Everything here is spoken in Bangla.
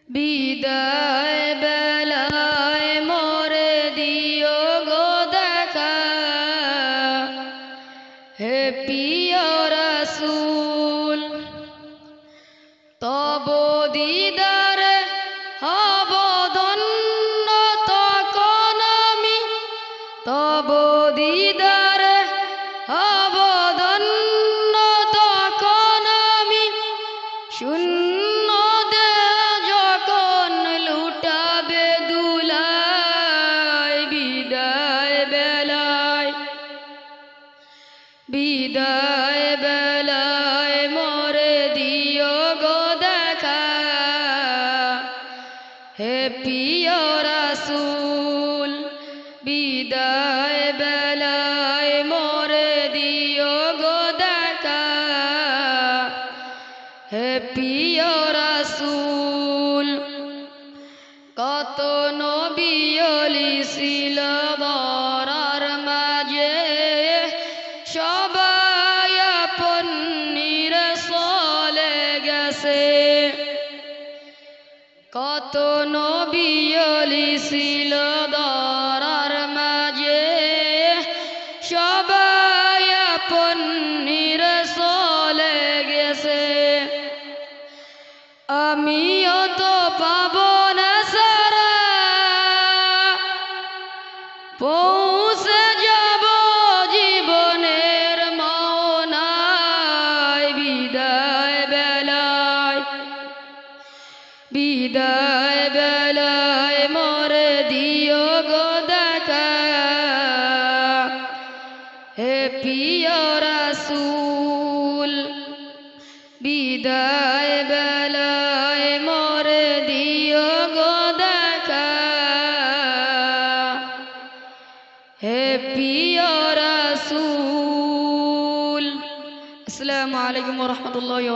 বিদায় বেলায় মোরে দিও গো দেখা, হে প্রিয় রাসূল তব দিদারে হব ধন্য, তখন আমি তব দিদারে হব ধন্য, তখন আমি শূন্য দেহ যখন লুটাবে দুলায়। বিদায় বেলায় বিদায় বেলায় মোরে দিও গো দেখা, হে প্রিয় রাসূল বিদায় বেলায় মোরে দিও গো দেখা, হে প্রিয় রাসূল। কত নবী ওলি ছিল ধরার মাঝে, সবাই আপন নিরে চলে গেছে। কত নবী ওলি ছিল ধরার মাঝে, সবাই আপন নিরে চলে গেছে। আমিও তো পাবো না সারা, পৌঁছে যাব জীবনের মওনায়। বিদায় বেলায় বিদায় বেলায় মোরে দিও গো দেখা, হে প্রিয় রাসূল বিদায় বেলায় মোরে দিও গো দেখা, হে প্রিয় রাসূল। আসসালামু আলাইকুম ওয়া রাহমাতুল্লাহি ওয়া বারাকাতুহু।